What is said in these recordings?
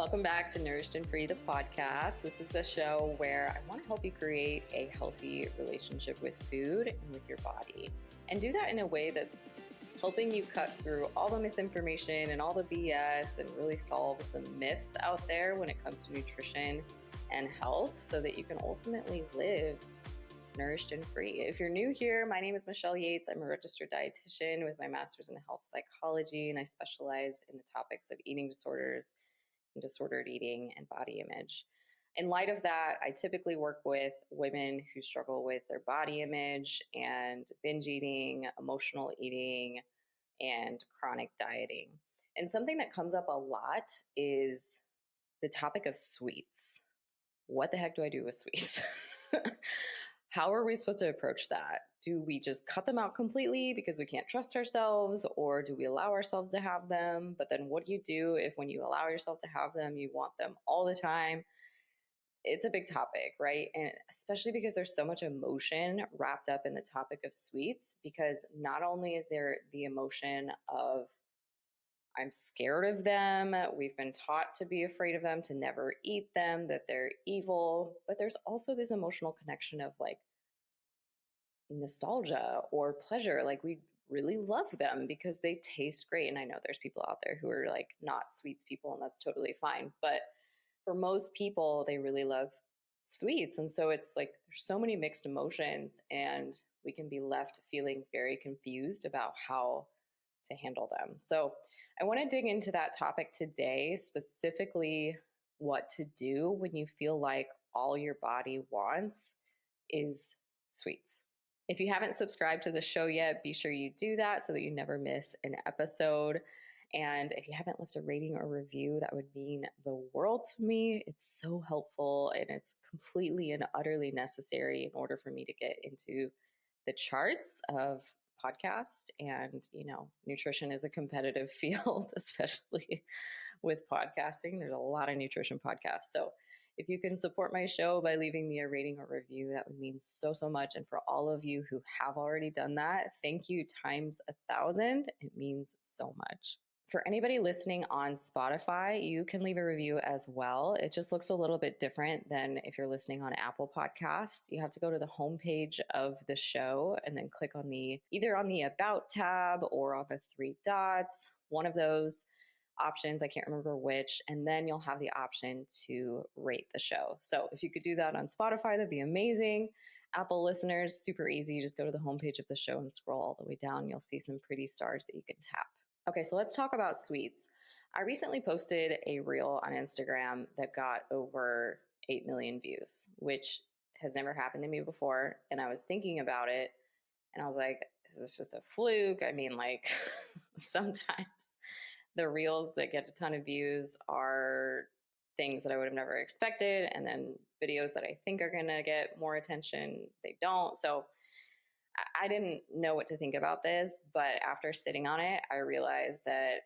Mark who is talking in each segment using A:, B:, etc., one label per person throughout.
A: Welcome back to Nourished and Free, the podcast. This is the show where I want to help you create a healthy relationship with food and with your body, and do that in a way that's helping you cut through all the misinformation and all the BS and really solve some myths out there when it comes to nutrition and health so that you can ultimately live nourished and free. If you're new here, my name is Michelle Yates. I'm a registered dietitian with my master's in health psychology, and I specialize in the topics of eating disorders, disordered eating, and body image. In light of that, I typically work with women who struggle with their body image and binge eating, emotional eating, and chronic dieting. And something that comes up a lot is the topic of sweets. What the heck do I do with sweets? How are we supposed to approach that? Do we just cut them out completely because we can't trust ourselves, or do we allow ourselves to have them? But then what do you do if when you allow yourself to have them, you want them all the time? It's a big topic, right? And especially because there's so much emotion wrapped up in the topic of sweets, because not only is there the emotion of I'm scared of them, we've been taught to be afraid of them, to never eat them, that they're evil, but there's also this emotional connection of like nostalgia or pleasure. Like we really love them because they taste great. And I know there's people out there who are like not sweets people, and that's totally fine. But for most people, they really love sweets. And so it's like there's so many mixed emotions, and we can be left feeling very confused about how to handle them. So I want to dig into that topic today, specifically what to do when you feel like all your body wants is sweets. If you haven't subscribed to the show yet, be sure you do that so that you never miss an episode. And if you haven't left a rating or review, that would mean the world to me. It's so helpful, and it's completely and utterly necessary in order for me to get into the charts of podcasts. And, nutrition is a competitive field, especially with podcasting. There's a lot of nutrition podcasts. So if you can support my show by leaving me a rating or review, that would mean so, so much. And for all of you who have already done that, thank you times 1,000. It means so much. For anybody listening on Spotify, you can leave a review as well. It just looks a little bit different than if you're listening on Apple Podcast. You have to go to the homepage of the show and then click on either on the About tab or on the three dots, one of those options. I can't remember which. And then you'll have the option to rate the show. So if you could do that on Spotify, that'd be amazing. Apple listeners, super easy. You just go to the homepage of the show and scroll all the way down. You'll see some pretty stars that you can tap. Okay, so let's talk about sweets. I recently posted a reel on Instagram that got over 8 million views, which has never happened to me before. And I was thinking about it, and I was like, is this just a fluke? I mean, like, sometimes the reels that get a ton of views are things that I would have never expected. And then videos that I think are going to get more attention, they don't. So I didn't know what to think about this, but after sitting on it, I realized that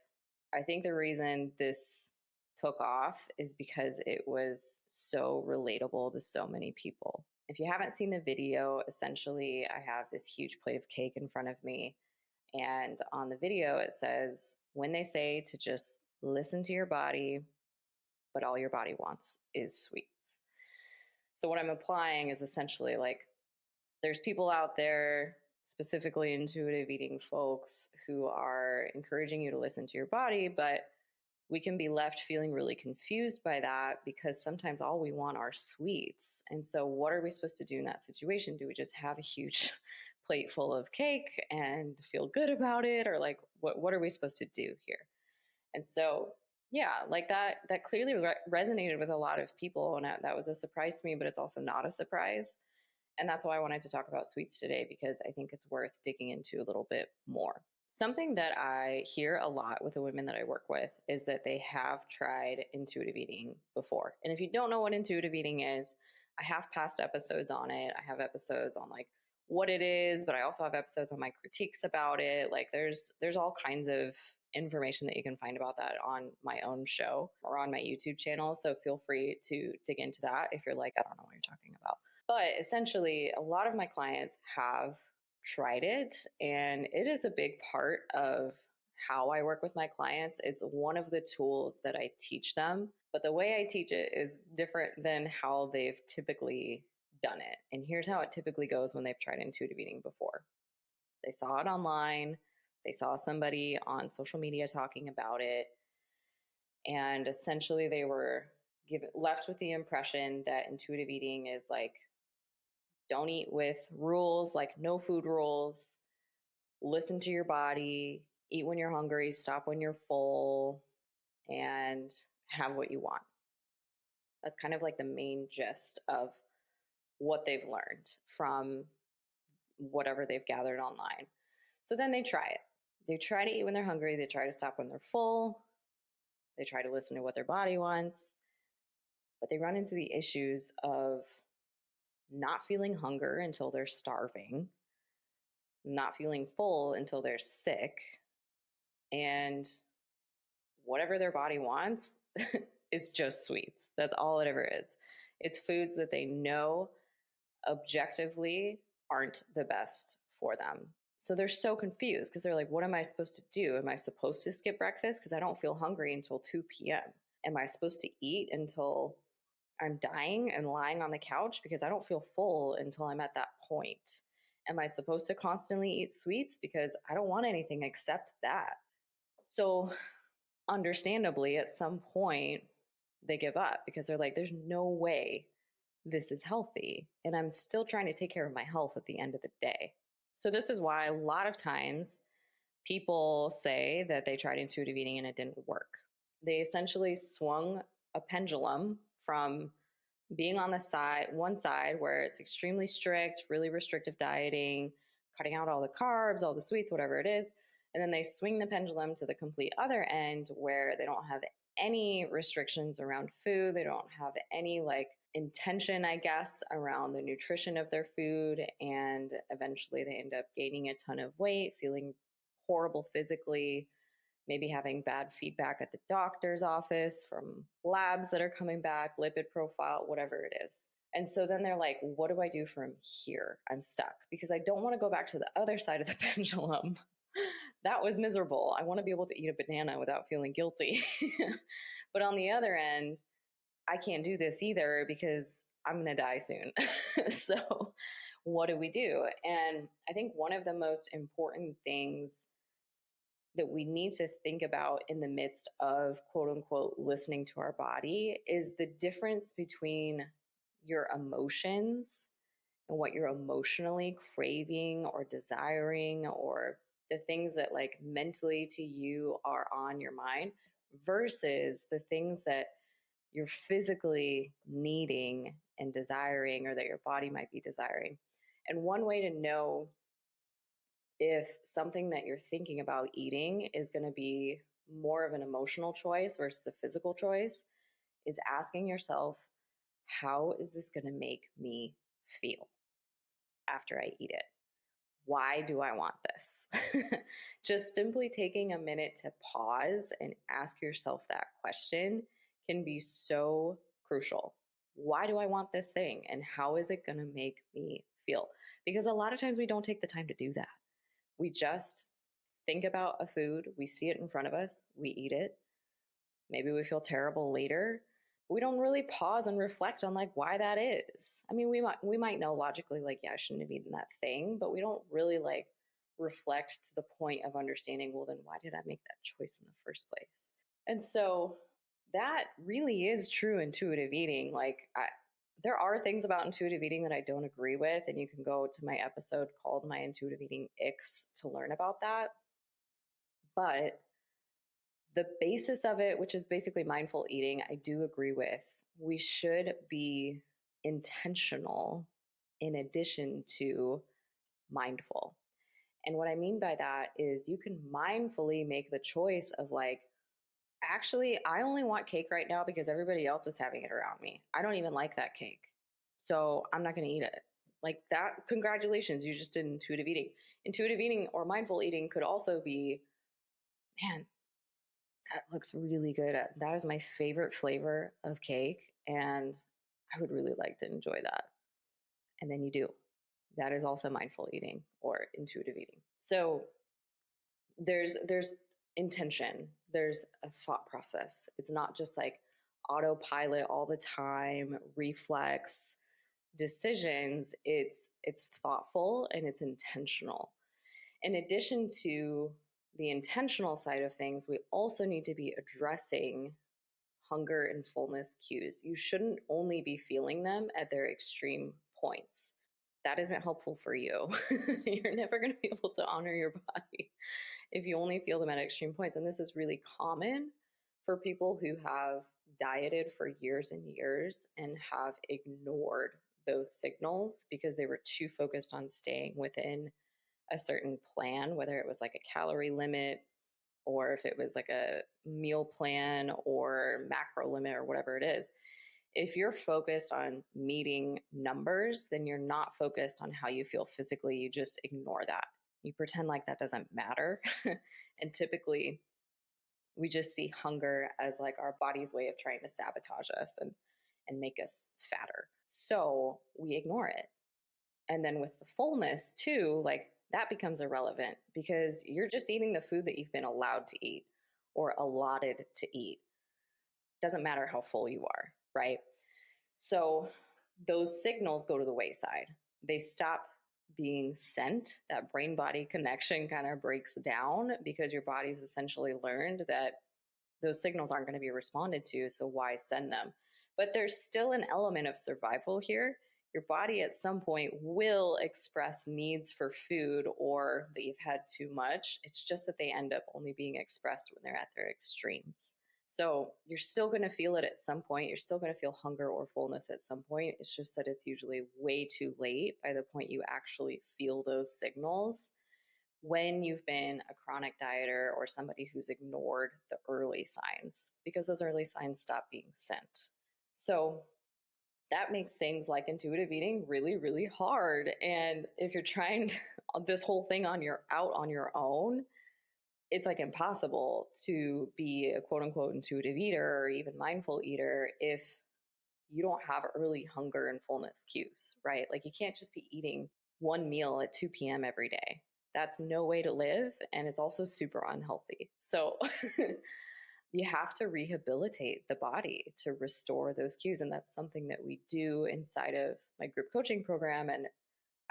A: I think the reason this took off is because it was so relatable to so many people. If you haven't seen the video, essentially, I have this huge plate of cake in front of me. And on the video, it says, when they say to just listen to your body, but all your body wants is sweets. So what I'm applying is essentially like, there's people out there, specifically intuitive eating folks, who are encouraging you to listen to your body, but we can be left feeling really confused by that because sometimes all we want are sweets. And so what are we supposed to do in that situation? Do we just have a huge plate full of cake and feel good about it? Or like, what are we supposed to do here? And so, yeah, like that clearly resonated with a lot of people. And that was a surprise to me, but it's also not a surprise. And that's why I wanted to talk about sweets today, because I think it's worth digging into a little bit more. Something that I hear a lot with the women that I work with is that they have tried intuitive eating before. And if you don't know what intuitive eating is, I have past episodes on it. I have episodes on like what it is, but I also have episodes on my critiques about it. Like there's all kinds of information that you can find about that on my own show or on my YouTube channel. So feel free to dig into that if you're like, I don't know what you're talking about. But essentially, a lot of my clients have tried it, and it is a big part of how I work with my clients. It's one of the tools that I teach them, but the way I teach it is different than how they've typically done it. And here's how it typically goes when they've tried intuitive eating before. They saw it online, they saw somebody on social media talking about it, and essentially they were left with the impression that intuitive eating is like, don't eat with rules, like no food rules, listen to your body, eat when you're hungry, stop when you're full, and have what you want. That's kind of like the main gist of what they've learned from whatever they've gathered online. So then they try it. They try to eat when they're hungry, they try to stop when they're full, they try to listen to what their body wants, but they run into the issues of not feeling hunger until they're starving, not feeling full until they're sick, and whatever their body wants is just sweets. That's all it ever is. It's foods that they know objectively aren't the best for them. So they're so confused because they're like, what am I supposed to do? Am I supposed to skip breakfast because I don't feel hungry until 2 p.m.? Am I supposed to eat until I'm dying and lying on the couch because I don't feel full until I'm at that point? Am I supposed to constantly eat sweets because I don't want anything except that? So, understandably, at some point, they give up because they're like, there's no way this is healthy. And I'm still trying to take care of my health at the end of the day. So, this is why a lot of times people say that they tried intuitive eating and it didn't work. They essentially swung a pendulum from being on the side, one side where it's extremely strict, really restrictive dieting, cutting out all the carbs, all the sweets, whatever it is. And then they swing the pendulum to the complete other end where they don't have any restrictions around food. They don't have any like intention, I guess, around the nutrition of their food. And eventually they end up gaining a ton of weight, feeling horrible physically, maybe having bad feedback at the doctor's office from labs that are coming back, lipid profile, whatever it is. And so then they're like, what do I do from here? I'm stuck because I don't want to go back to the other side of the pendulum. That was miserable. I want to be able to eat a banana without feeling guilty. But on the other end, I can't do this either because I'm going to die soon. So, what do we do? And I think one of the most important things that we need to think about in the midst of quote unquote listening to our body is the difference between your emotions and what you're emotionally craving or desiring, or the things that like mentally to you are on your mind versus the things that you're physically needing and desiring, or that your body might be desiring. And one way to know if something that you're thinking about eating is going to be more of an emotional choice versus a physical choice is asking yourself, how is this going to make me feel after I eat it? Why do I want this? Just simply taking a minute to pause and ask yourself that question can be so crucial. Why do I want this thing? And how is it going to make me feel? Because a lot of times we don't take the time to do that. We just think about a food, we see it in front of us, we eat it. Maybe we feel terrible later. We don't really pause and reflect on like why that is. I mean, we might know logically like, yeah, I shouldn't have eaten that thing, but we don't really like reflect to the point of understanding, well, then why did I make that choice in the first place? And so that really is true intuitive eating. There are things about intuitive eating that I don't agree with, and you can go to my episode called My Intuitive Eating Icks to learn about that. But the basis of it, which is basically mindful eating, I do agree with. We should be intentional in addition to mindful. And what I mean by that is you can mindfully make the choice of like, actually, I only want cake right now because everybody else is having it around me. I don't even like that cake. So I'm not going to eat it. Like that, congratulations, you just did intuitive eating. Intuitive eating or mindful eating could also be, man, that looks really good. That is my favorite flavor of cake. And I would really like to enjoy that. And then you do. That is also mindful eating or intuitive eating. So there's intention. There's a thought process. It's not just like autopilot all the time, reflex decisions. It's thoughtful and it's intentional. In addition to the intentional side of things, we also need to be addressing hunger and fullness cues. You shouldn't only be feeling them at their extreme points. That isn't helpful for you. You're never going to be able to honor your body if you only feel them at extreme points. And this is really common for people who have dieted for years and years and have ignored those signals because they were too focused on staying within a certain plan, whether it was like a calorie limit or if it was like a meal plan or macro limit or whatever it is. If you're focused on meeting numbers, then you're not focused on how you feel physically. You just ignore that. You pretend like that doesn't matter. And typically, we just see hunger as like our body's way of trying to sabotage us and make us fatter. So we ignore it. And then with the fullness too, like that becomes irrelevant because you're just eating the food that you've been allowed to eat or allotted to eat. Doesn't matter how full you are, right? So those signals go to the wayside. They stop being sent. That brain body connection kind of breaks down because your body's essentially learned that those signals aren't going to be responded to. So why send them? But there's still an element of survival here. Your body at some point will express needs for food or that you've had too much. It's just that they end up only being expressed when they're at their extremes. So you're still going to feel it at some point. You're still going to feel hunger or fullness at some point. It's just that it's usually way too late by the point you actually feel those signals when you've been a chronic dieter or somebody who's ignored the early signs because those early signs stop being sent. So that makes things like intuitive eating really, really hard. And if you're trying this whole thing on your own, it's like impossible to be a quote unquote intuitive eater or even mindful eater if you don't have early hunger and fullness cues, right? Like you can't just be eating one meal at 2 p.m. every day. That's no way to live. And it's also super unhealthy. So you have to rehabilitate the body to restore those cues. And that's something that we do inside of my group coaching program. And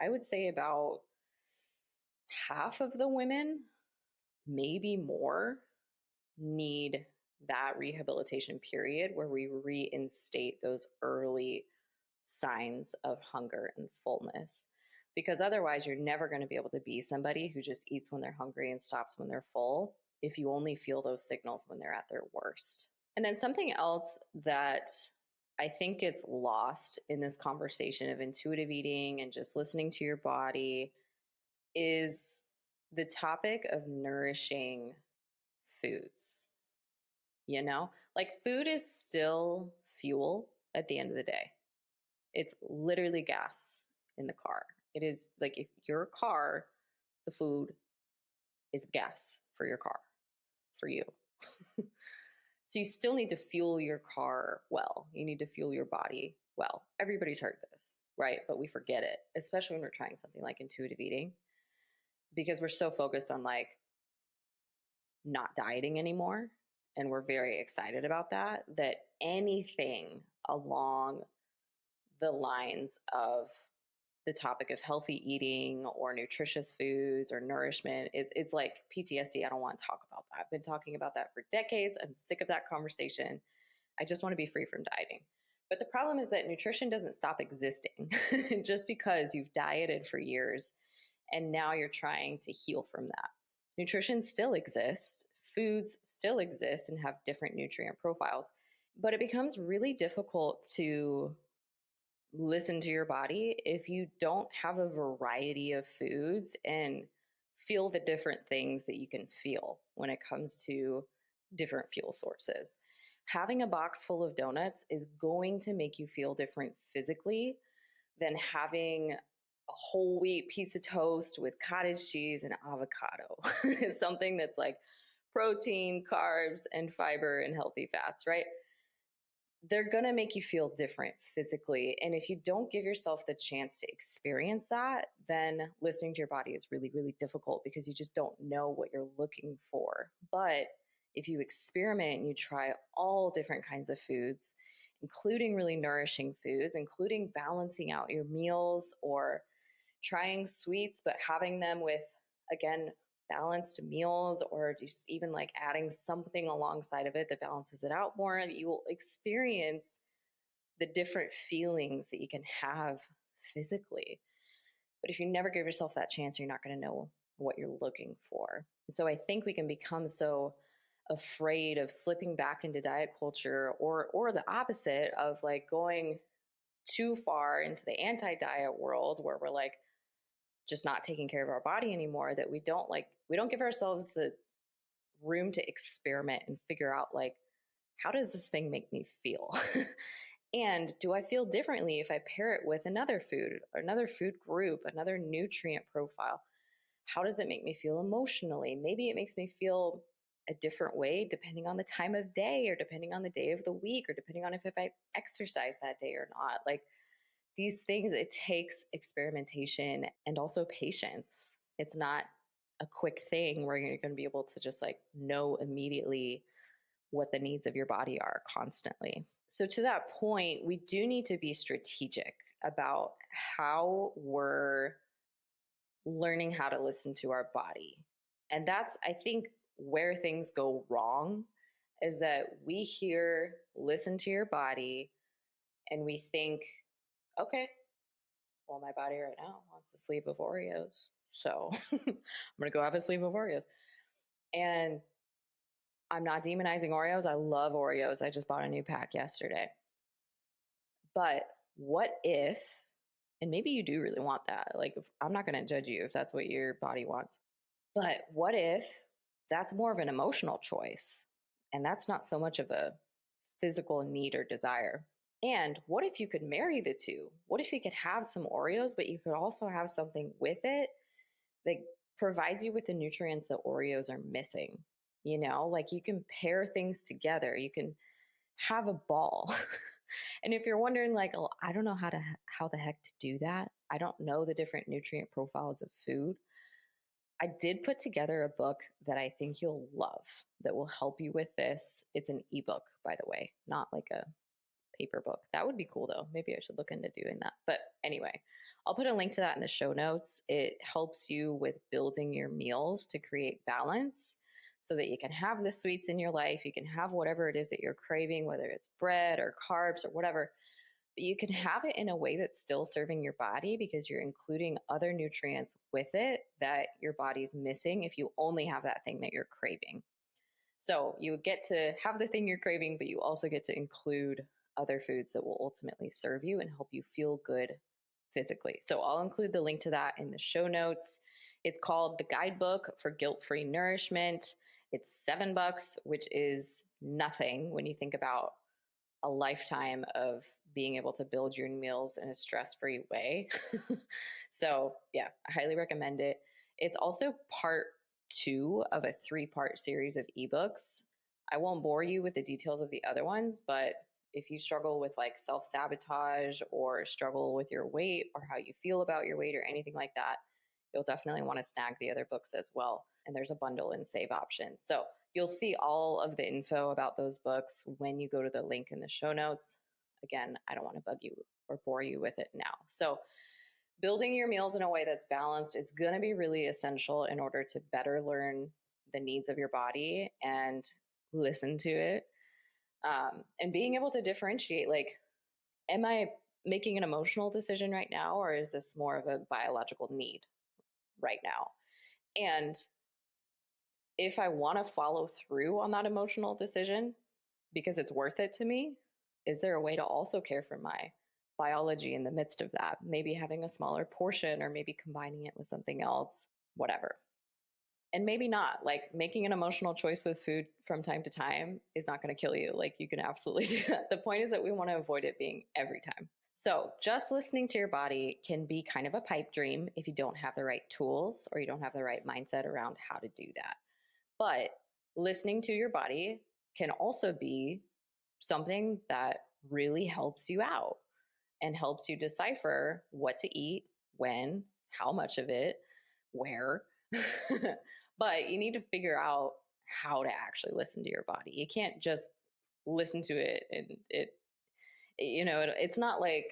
A: I would say about half of the women, maybe more, need that rehabilitation period where we reinstate those early signs of hunger and fullness. Because otherwise, you're never going to be able to be somebody who just eats when they're hungry and stops when they're full if you only feel those signals when they're at their worst. And then something else that I think gets lost in this conversation of intuitive eating and just listening to your body is the topic of nourishing foods. You know, like food is still fuel at the end of the day. It's literally gas in the car. It is like if your car, the food is gas for your car, for you. So you still need to fuel your car well. You need to fuel your body well. Everybody's heard this, right? But we forget it, especially when we're trying something like intuitive eating, because we're so focused on like not dieting anymore. And we're very excited about that, that anything along the lines of the topic of healthy eating or nutritious foods or nourishment is it's like PTSD. I don't want to talk about that. I've been talking about that for decades. I'm sick of that conversation. I just want to be free from dieting. But the problem is that nutrition doesn't stop existing just because you've dieted for years and now you're trying to heal from that. Nutrition still exists, foods still exist and have different nutrient profiles, but it becomes really difficult to listen to your body if you don't have a variety of foods and feel the different things that you can feel when it comes to different fuel sources. Having a box full of donuts is going to make you feel different physically than having a whole wheat piece of toast with cottage cheese and avocado. Is something that's like protein, carbs, and fiber and healthy fats, right? they're going to make you feel different physically. And if you don't give yourself the chance to experience that, then listening to your body is really, really difficult because you just don't know what you're looking for. But if you experiment and you try all different kinds of foods, including really nourishing foods, including balancing out your meals or trying sweets, but having them with, again, balanced meals, or just even like adding something alongside of it that balances it out more, you will experience the different feelings that you can have physically. But if you never give yourself that chance, you're not going to know what you're looking for. So I think we can become so afraid of slipping back into diet culture, or the opposite of like going too far into the anti-diet world where we're like just not taking care of our body anymore, that we don't give ourselves the room to experiment and figure out like, how does this thing make me feel? And do I feel differently if I pair it with another food, or another food group, another nutrient profile? How does it make me feel emotionally? Maybe it makes me feel a different way depending on the time of day, or depending on the day of the week, or depending on if I exercise that day or not. Like, these things, it takes experimentation and also patience. It's not a quick thing where you're going to be able to just like know immediately what the needs of your body are constantly. So, to that point, we do need to be strategic about how we're learning how to listen to our body. And that's, I think, where things go wrong, is that we hear listen to your body and we think, okay, well, my body right now wants a sleeve of Oreos. So I'm going to go have a sleeve of Oreos. And I'm not demonizing Oreos. I love Oreos. I just bought a new pack yesterday. But what if, and maybe you do really want that. Like, I'm not going to judge you if that's what your body wants. But what if that's more of an emotional choice? And that's not so much of a physical need or desire. And what if you could marry the two? What if you could have some Oreos, but you could also have something with it that provides you with the nutrients that Oreos are missing? You know, like, you can pair things together. You can have a ball. And if you're wondering, like, oh, I don't know how the heck to do that. I don't know the different nutrient profiles of food. I did put together a book that I think you'll love that will help you with this. It's an ebook, by the way, not like a paper book. That would be cool though. Maybe I should look into doing that. But anyway, I'll put a link to that in the show notes. It helps you with building your meals to create balance so that you can have the sweets in your life. You can have whatever it is that you're craving, whether it's bread or carbs or whatever, but you can have it in a way that's still serving your body because you're including other nutrients with it that your body's missing if you only have that thing that you're craving. So you get to have the thing you're craving, but you also get to include other foods that will ultimately serve you and help you feel good physically. So I'll include the link to that in the show notes. It's called The Guidebook for Guilt-Free Nourishment. It's $7, which is nothing when you think about a lifetime of being able to build your meals in a stress-free way. So yeah, I highly recommend it. It's also part 2 of a 3-part series of ebooks. I won't bore you with the details of the other ones, but if you struggle with like self-sabotage or struggle with your weight or how you feel about your weight or anything like that, you'll definitely want to snag the other books as well. And there's a bundle and save option. So you'll see all of the info about those books when you go to the link in the show notes. Again, I don't want to bug you or bore you with it now. So building your meals in a way that's balanced is going to be really essential in order to better learn the needs of your body and listen to it. And being able to differentiate, like, am I making an emotional decision right now, or is this more of a biological need right now? And if I want to follow through on that emotional decision because it's worth it to me, is there a way to also care for my biology in the midst of that? Maybe having a smaller portion, or maybe combining it with something else, whatever. And maybe not. Like, making an emotional choice with food from time to time is not going to kill you. Like, you can absolutely do that. The point is that we want to avoid it being every time. So just listening to your body can be kind of a pipe dream if you don't have the right tools or you don't have the right mindset around how to do that. But listening to your body can also be something that really helps you out and helps you decipher what to eat, when, how much of it, where. But you need to figure out how to actually listen to your body. You can't just listen to it and it's not like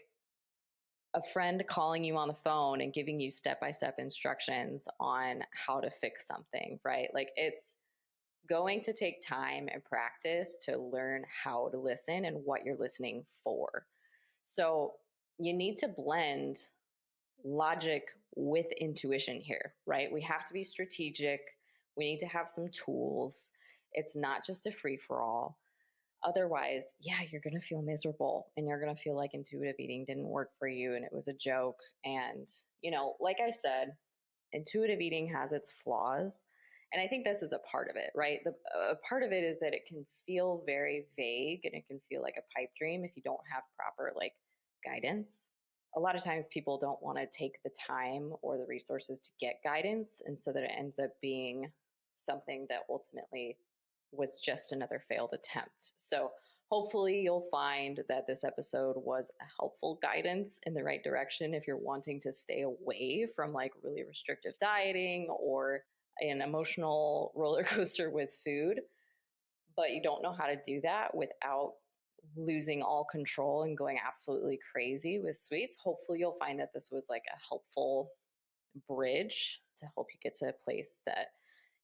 A: a friend calling you on the phone and giving you step-by-step instructions on how to fix something, right? Like, it's going to take time and practice to learn how to listen and what you're listening for. So you need to blend logic with intuition here, right? We have to be strategic. We need to have some tools. It's not just a free for all. Otherwise, yeah, you're going to feel miserable and you're going to feel like intuitive eating didn't work for you and it was a joke. And, like I said, intuitive eating has its flaws. And I think this is a part of it, right? A part of it is that it can feel very vague and it can feel like a pipe dream if you don't have proper guidance. A lot of times people don't want to take the time or the resources to get guidance. And so that it ends up being something that ultimately was just another failed attempt. So hopefully you'll find that this episode was a helpful guidance in the right direction if you're wanting to stay away from really restrictive dieting or an emotional roller coaster with food, but you don't know how to do that without losing all control and going absolutely crazy with sweets. Hopefully you'll find that this was a helpful bridge to help you get to a place that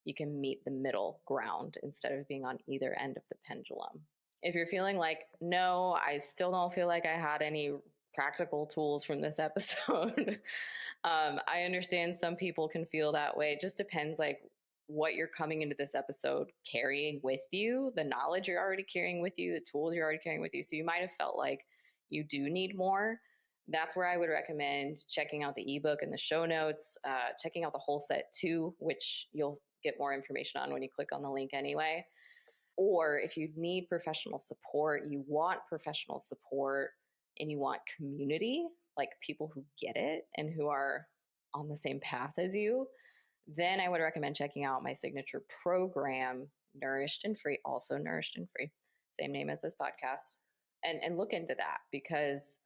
A: you can meet the middle ground instead of being on either end of the pendulum. If you're feeling no, I still don't feel like I had any practical tools from this episode, I understand some people can feel that way. It just depends what you're coming into this episode carrying with you, the knowledge you're already carrying with you, the tools you're already carrying with you. So you might have felt like you do need more. That's where I would recommend checking out the ebook and the show notes, checking out the whole set too, which you'll get more information on when you click on the link anyway. Or if you need professional support, you want professional support and you want community, like people who get it and who are on the same path as you, then I would recommend checking out my signature program, Nourished and Free, also Nourished and Free, same name as this podcast, and look into that, because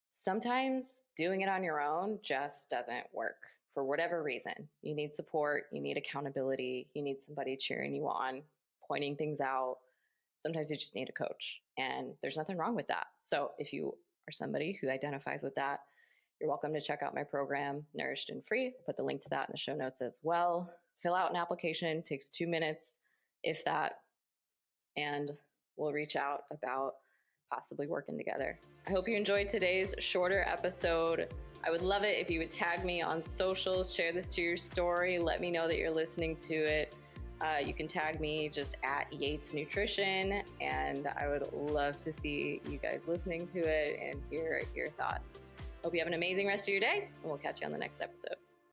A: sometimes doing it on your own just doesn't work for whatever reason. You need support, you need accountability, you need somebody cheering you on, pointing things out. Sometimes you just need a coach, and there's nothing wrong with that. So if you are somebody who identifies with that, you're welcome to check out my program, Nourished and Free. I'll put the link to that in the show notes as well. Fill out an application, takes 2 minutes, if that, and we'll reach out about possibly working together. I hope you enjoyed today's shorter episode. I would love it if you would tag me on socials, share this to your story, let me know that you're listening to it. You can tag me just at Yates Nutrition, and I would love to see you guys listening to it and hear your thoughts. Hope you have an amazing rest of your day, and we'll catch you on the next episode.